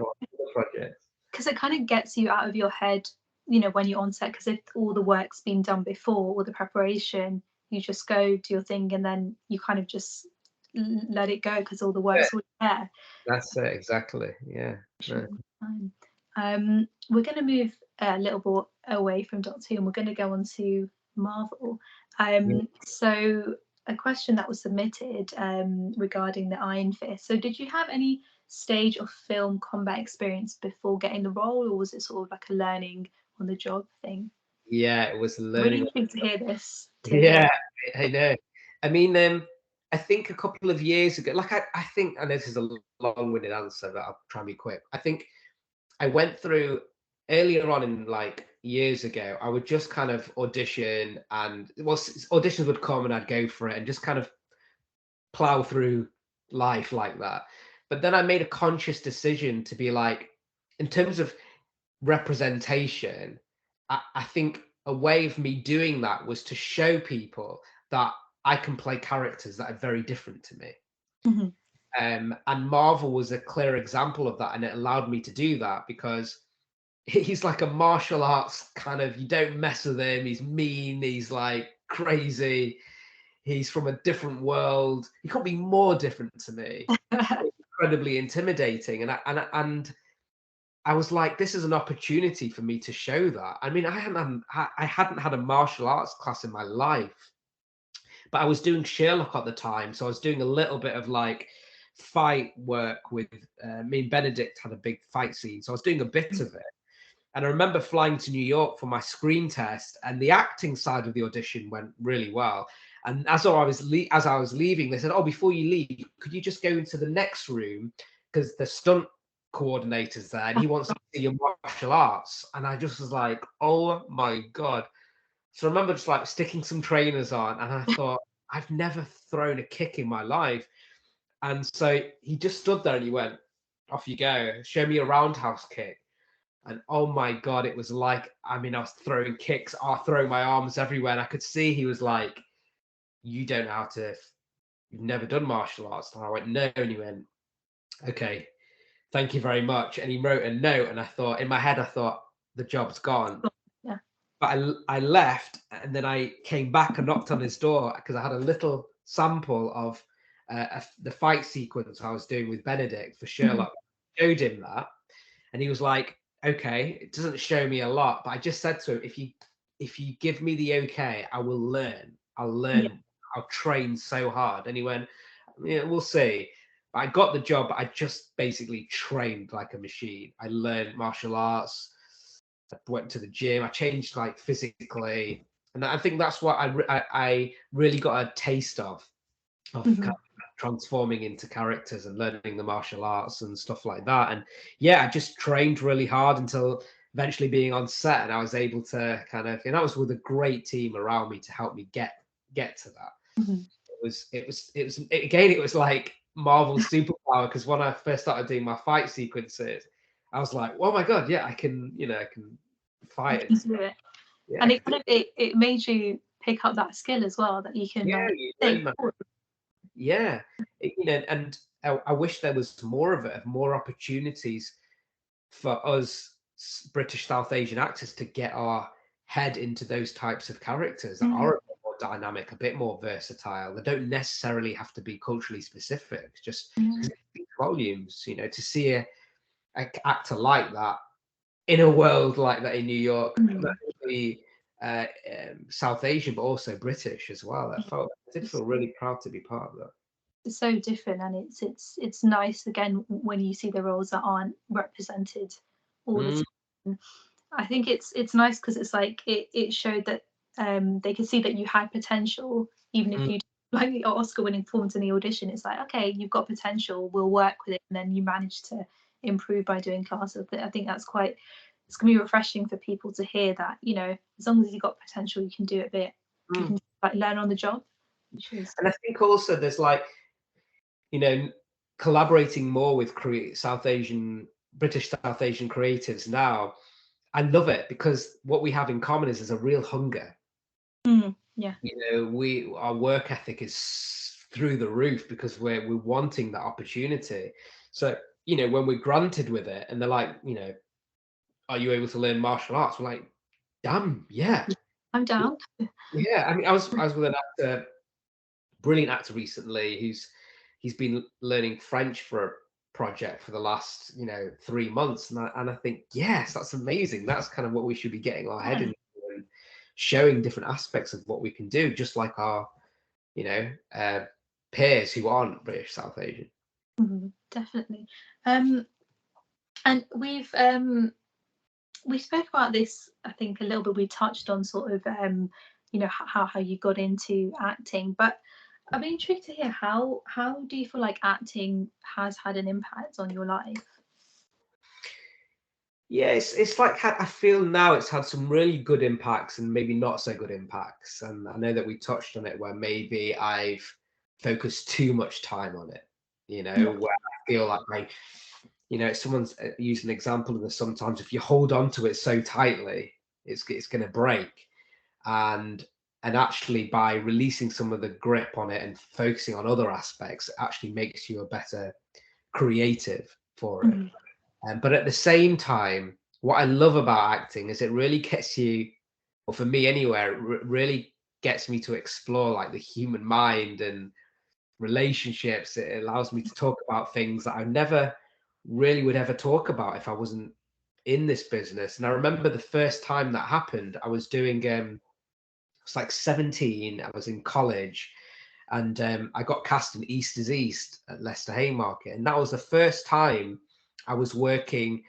Projects. because it kind of gets you out of your head, you know, when you're on set, because if all the work's been done before, all the preparation, you just go do your thing and then you kind of just let it go because all the Yeah, work's already there. that's it, exactly. Yeah. No. We're going to move a little bit away from Doctor Who and we're going to go on to Marvel. Yeah. So a question that was submitted regarding the Iron Fist. So did you have any stage of film combat experience before getting the role, or was it sort of like a learning on the job thing? Yeah, it was Really learning. interesting to hear this. Yeah, I know. I mean, I think a couple of years ago, like I think, and this is a long-winded answer, but I'll try and be quick. I think I went through earlier on in like years ago, I would just kind of audition and well, auditions would come and I'd go for it and just kind of plow through life like that. But then I made a conscious decision to be like, in terms of representation, I think a way of me doing that was to show people that I can play characters that are very different to me. Mm-hmm. And Marvel was a clear example of that, and it allowed me to do that because he's like a martial arts kind of, you don't mess with him, he's mean, he's like crazy, he's from a different world, he can't be more different to me. Incredibly intimidating, and I was like, this is an opportunity for me to show that. I mean, I hadn't had a martial arts class in my life, but I was doing Sherlock at the time, so I was doing a little bit of like fight work with me and Benedict had a big fight scene, so I was doing a bit of it. And I remember flying to New York for my screen test, and the acting side of the audition went really well. And as I was leaving, they said, "Oh, before you leave, could you just go into the next room because the stunt coordinator's there, and he wants to see your martial arts." And I just was like, "Oh my god!" So I remember just like sticking some trainers on, and I thought, I've never thrown a kick in my life. And so he just stood there and he went, "Off you go, show me a roundhouse kick." And oh my God, it was like, I mean, I was throwing kicks, throwing my arms everywhere. And I could see he was like, "You don't know how to, you've never done martial arts." And I went, "No." And he went, "Okay, thank you very much." And he wrote a note. And I thought, in my head, I thought, the job's gone. Yeah. But I left and then I came back and knocked on his door because I had a little sample of the fight sequence I was doing with Benedict for Sherlock. Showed him that. And he was like, "Okay, it doesn't show me a lot, but I just said to him, if you give me the okay, I will learn. I'll Yeah. learn. I'll train so hard." And he went, "Yeah, we'll see." But I got the job, but I just basically trained like a machine. I learned martial arts. I went to the gym. I changed like physically, and I think that's what I really got a taste of kind of transforming into characters and learning the martial arts and stuff like that. And yeah, I just trained really hard until eventually being on set, and I was able to kind of, and that was with a great team around me to help me get to that. It was like Marvel's superpower, because when I first started doing my fight sequences, I was like, "Oh my God, yeah, I can, I can fight." And Do it. yeah, And it kind of it made you pick up that skill as well, that you can yeah, like you think, learn that. Yeah, and I wish there was more of it, more opportunities for us British South Asian actors to get our head into those types of characters that are a bit more dynamic, a bit more versatile. They don't necessarily have to be culturally specific, just because it speaks volumes, to see a actor like that in a world like that in New York, not only South Asian, but also British as well. I did feel really proud to be part of that. it's so different, and it's nice again when you see the roles that aren't represented all the Mm, time. I think it's nice because it's like it showed that they could see that you had potential, even if mm, you like the Oscar-winning performance in the audition. It's like, okay, you've got potential, we'll work with it, and then you manage to improve by doing classes. I think that's quite, it's gonna be refreshing for people to hear that, as long as you've got potential, you can do it a bit, you mm. can like learn on the job, which is And I think also there's like, collaborating more with British South Asian creatives now. I love it because what we have in common is there's a real hunger. yeah. Our work ethic is through the roof because we're wanting that opportunity. So, when we're granted with it and they're like, are you able to learn martial arts? We're like, damn, yeah. I'm down. Yeah, I mean, I was with an actor, brilliant actor recently, he's been learning French for a project for the last 3 months, and I think, yes, that's amazing. That's kind of what we should be getting our head into, and showing different aspects of what we can do, just like our peers who aren't British South Asian. Definitely. And we spoke about this, I think, a little bit. We touched on sort of how you got into acting, but I'd be intrigued to hear how do you feel like acting has had an impact on your life? Yeah, it's like, I feel now it's had some really good impacts and maybe not so good impacts. And I know that we touched on it, where maybe I've focused too much time on it, Yeah. where I feel like someone's used an example of this sometimes. If you hold on to it so tightly, it's going to break. And actually, by releasing some of the grip on it and focusing on other aspects, it actually makes you a better creative for it. But at the same time, what I love about acting is it really gets you, or for me anyway, it really gets me to explore like the human mind and relationships. It allows me to talk about things that I never really would ever talk about if I wasn't in this business. And I remember the first time that happened, I was doing, I was like 17, I was in college, and I got cast in East is East at Leicester Haymarket. And that was the first time I was working.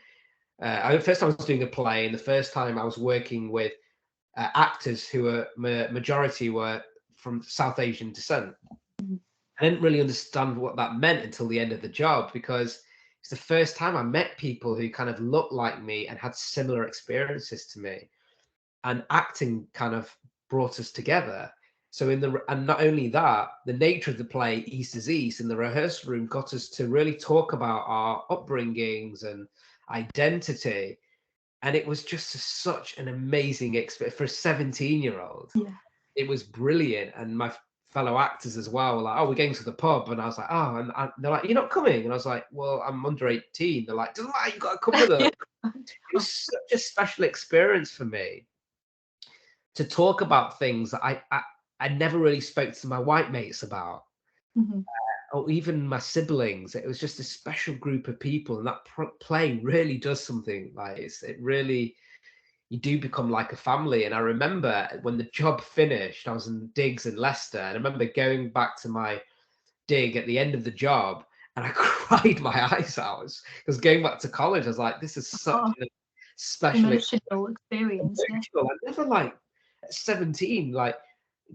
The first time I was doing a play, and the first time I was working with actors who were majority were from South Asian descent. I didn't really understand what that meant until the end of the job, because it's the first time I met people who kind of looked like me and had similar experiences to me, and acting kind of brought us together. So and not only that, the nature of the play East is East in the rehearsal room got us to really talk about our upbringings and identity. And it was just such an amazing experience for a 17-year-old. Yeah. It was brilliant. And my fellow actors as well were like, oh, we're going to the pub. And I was like, oh, and they're like, you're not coming? And I was like, well, I'm under 18. They're like, doesn't matter, you got to come with us. It was such a special experience for me to talk about things that I never really spoke to my white mates about, or even my siblings. It was just a special group of people, and that play really does something. Like it really, you do become like a family. And I remember when the job finished, I was in digs in Leicester, and I remember going back to my dig at the end of the job, and I cried my eyes out, because going back to college, I was like, this is such a special Emotional experience. Yeah. I never, like, at 17, like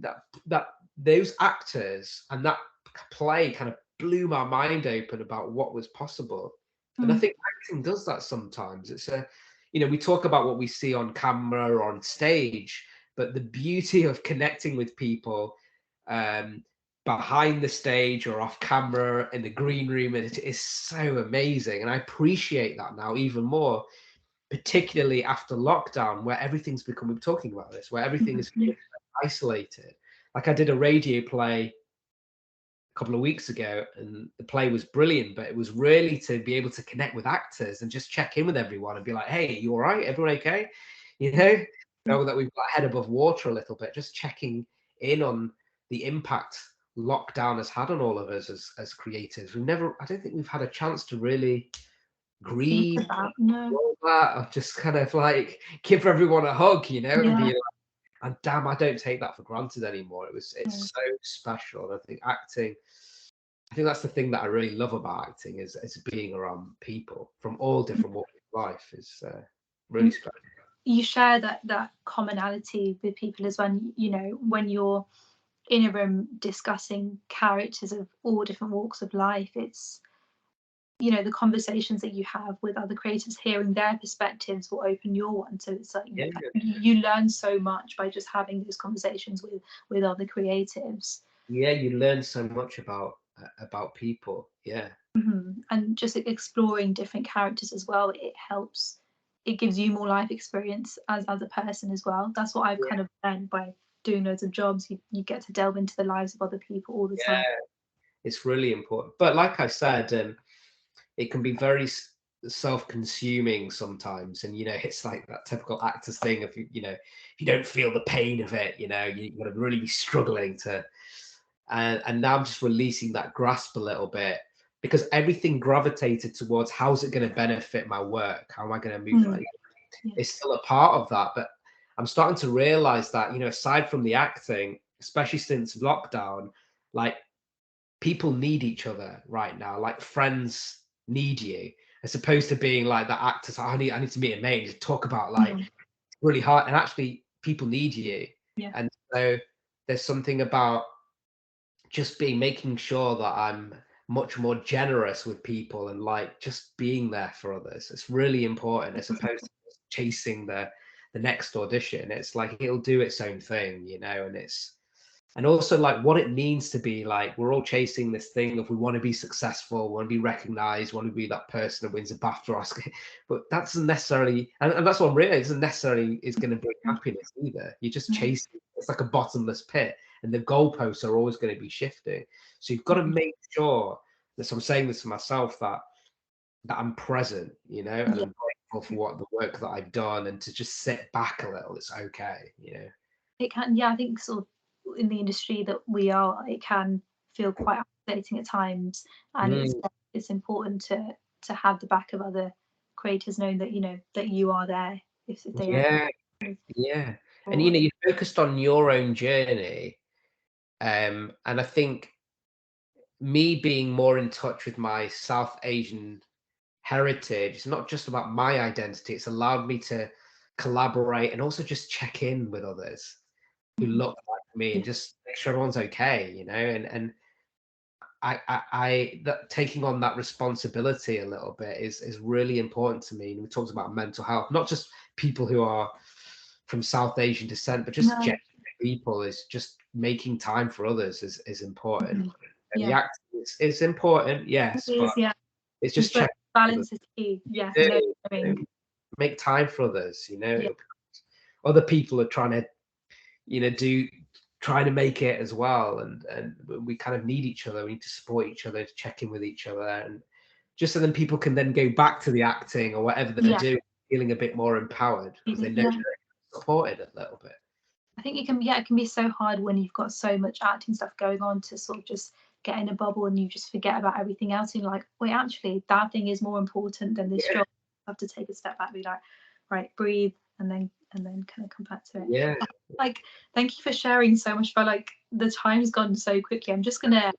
that those actors and that play kind of blew my mind open about what was possible. And I think acting does that sometimes. It's we talk about what we see on camera or on stage, but the beauty of connecting with people behind the stage or off camera in the green room, it is so amazing. And I appreciate that now even more, particularly after lockdown, where everything's become, we're talking about this, where everything is isolated. Like, I did a radio play a couple of weeks ago, and the play was brilliant, but it was really to be able to connect with actors and just check in with everyone and be like, hey, you all right? Everyone okay? Know that we've got head above water a little bit, just checking in on the impact lockdown has had on all of us as creators. I don't think we've had a chance to really grieve all that, or just kind of like give everyone a hug, and be like, and damn, I don't take that for granted anymore. It's so special. And I think that's the thing that I really love about acting, is being around people from all different walks of life is really special. You share that commonality with people as well. When you're in a room discussing characters of all different walks of life, it's the conversations that you have with other creators, hearing their perspectives will open your one. So it's like you learn so much by just having those conversations with other creatives. Yeah, you learn so much about people. Yeah. And just exploring different characters as well, it gives you more life experience as a person as well. That's what I've kind of learned by doing loads of jobs. You get to delve into the lives of other people all the time. It's really important. But like I said, it can be very self-consuming sometimes, and it's like that typical actors thing of if you don't feel the pain of it, you're going to really be struggling to. And now I'm just releasing that grasp a little bit, because everything gravitated towards how's it going to benefit my work, how am I going to move on. It's still a part of that, but I'm starting to realize that aside from the acting, especially since lockdown, like people need each other right now. Like friends need you, as opposed to being like that actors. I need to meet a mate and just talk about like really hard. And actually, people need you. And so there's something about just making sure that I'm much more generous with people and like just being there for others. It's really important, as opposed to chasing the next audition. It's like it'll do its own thing, and also like what it means to be like, we're all chasing this thing of we want to be successful, we want to be recognized, we want to be that person that wins a BAFTA Oscar. But that doesn't necessarily, and that's what I'm realizing, isn't necessarily is going to bring happiness either. You're just chasing, it's like a bottomless pit, and the goalposts are always going to be shifting. So you've got to make sure that, so I'm saying this to myself, that I'm present, and I'm grateful for what the work that I've done, and to just sit back a little. It's okay, It can, I think sort of in the industry that we are, it can feel quite isolating at times, and it's important to have the back of other creators, knowing that that you are there if they are. And you focused on your own journey, and I think me being more in touch with my South Asian heritage, it's not just about my identity. It's allowed me to collaborate and also just check in with others who look like me, and just make sure everyone's okay, and I that taking on that responsibility a little bit is really important to me. And we talked about mental health, not just people who are from South Asian descent, but just general people. Is just making time for others is important. And the acting is important, yes, but it's just checking. Balance is key. Make time for others. Other people are trying to trying to make it as well, and we kind of need each other. We need to support each other, to check in with each other, and just so then people can then go back to the acting or whatever they're doing, feeling a bit more empowered, because they know they're supported a little bit. I think it can be so hard when you've got so much acting stuff going on, to sort of just get in a bubble and you just forget about everything else. And you're like, wait, actually, that thing is more important than this job. You have to take a step back, be like, right, breathe, and then kind of come back to it. Like, thank you for sharing so much. But like, the time's gone so quickly. I'm just gonna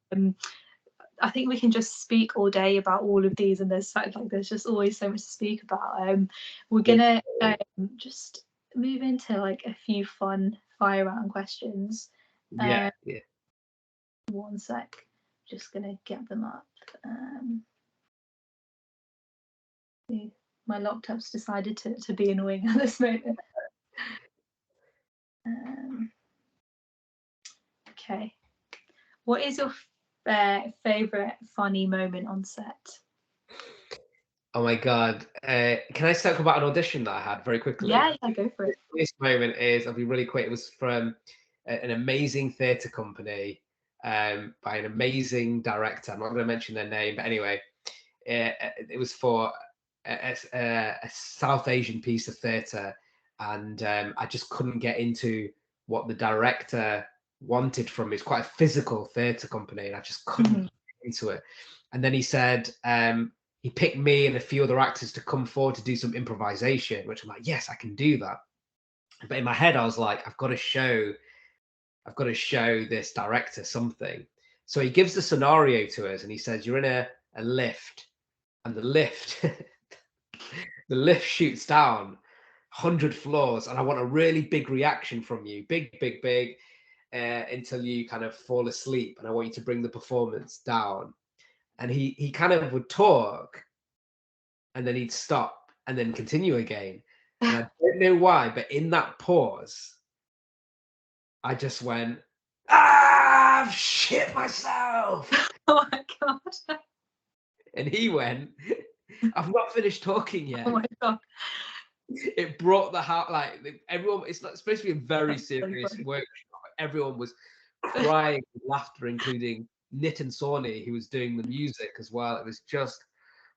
I think we can just speak all day about all of these, and there's just always so much to speak about. We're gonna just move into like a few fun fire round questions. One sec, just gonna get them up. My laptop's decided to be annoying at this moment. Okay, what is your favorite funny moment on set? Oh my god! Can I talk about an audition that I had very quickly? Yeah, go for it. This moment I'll be really quick. It was from an amazing theatre company, by an amazing director. I'm not going to mention their name, but anyway, it was for a South Asian piece of theatre, and I just couldn't get into what the director wanted from me. It's quite a physical theatre company, and I just couldn't get into it. And then he said, he picked me and a few other actors to come forward to do some improvisation, which I'm like, yes, I can do that. But in my head, I was like, I've got to show this director something. So he gives the scenario to us, and he says, you're in a lift, and the lift the lift shoots down 100 floors, and I want a really big reaction from you, big, until you kind of fall asleep, and I want you to bring the performance down. And he kind of would talk, and then he'd stop and then continue again. And I don't know why, but in that pause, I just went, I've shit myself. Oh my god. And he went, I've not finished talking yet. Oh my god. It brought the heart, like everyone, it's not supposed to be a very serious workshop. Everyone was crying with laughter, including Nitin Sawhney, who was doing the music as well. It was just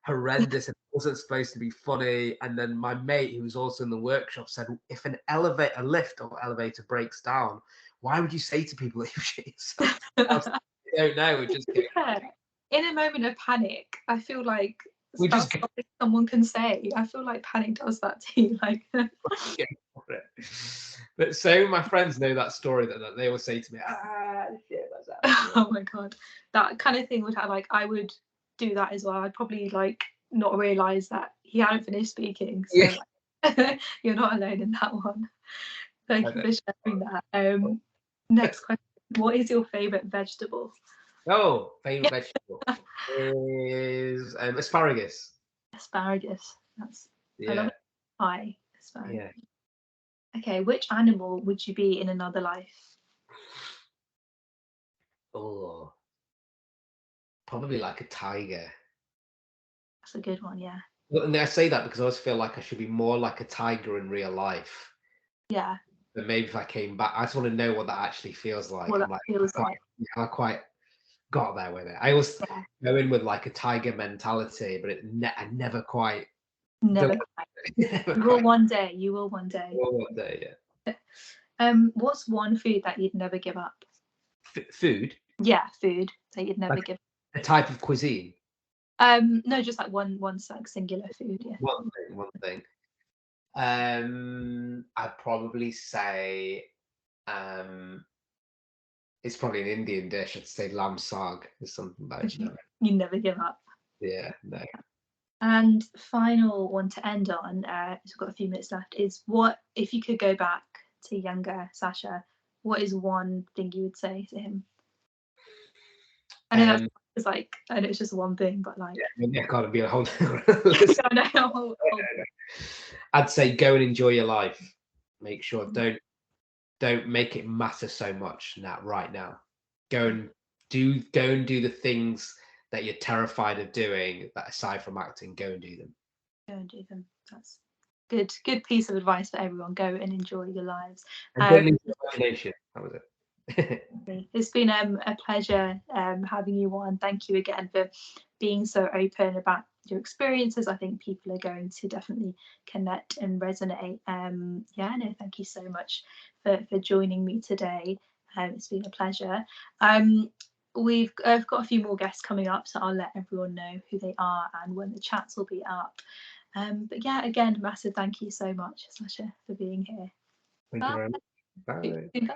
horrendous. And wasn't supposed to be funny. And then my mate, who was also in the workshop, said, if an elevator, a lift or elevator breaks down, why would you say to people that you shit yourself? I was like, I don't know. We're just going. Yeah. In a moment of panic, I feel like We that's just something someone can say. I feel like panic does that to you. Like, go for it. But so my friends know that story that they always say to me, shit, that's happening. oh my god, that kind of thing would have like I would do that as well. I'd probably like not realise that he hadn't finished speaking. So like, you're not alone in that one. Thank you for sharing that. Next question: what is your favourite vegetable? Oh, favourite vegetable is asparagus. Asparagus. That's I love Yeah. it. Pie. Asparagus. Yeah. Okay, which animal would you be in another life? Oh, probably like a tiger. That's a good one. Yeah. Well, and I say that because I always feel like I should be more like a tiger in real life. Yeah. But maybe if I came back, I just want to know what that actually feels like. What I'm that like, feels like. I quite got there with it. I always Yeah. go in with like a tiger mentality, but I never quite. Never quite. Never You will one day. You will one day. One day, yeah. What's one food that you'd never give up? Food? Yeah, food that you'd never Like give a type of cuisine? No, just like one like singular food, yeah. One thing. I'd probably say it's probably an Indian dish. I'd say lamb saag is something that I'd never. You never give up. Yeah, no. And final one to end on, we've got a few minutes left, is what if you could go back to younger Sacha, what is one thing you would say to him? I know that's like I know it's just one thing, but like yeah, gotta be a whole I know, I'd say go and enjoy your life. Make sure don't make it matter so much right now. Go and do the things that you're terrified of doing, that aside from acting, go and do them. Go and do them. That's good piece of advice for everyone. Go and enjoy your lives. And don't lose your imagination. That was it. It's been a pleasure having you on. Thank you again for being so open about your experiences. I think people are going to definitely connect and resonate. Yeah, no, thank you so much for joining me today. It's been a pleasure. I've got a few more guests coming up, so I'll let everyone know who they are and when the chats will be up. But yeah, again, massive thank you so much, Sacha, for being here. Thank you very much. Bye. Bye.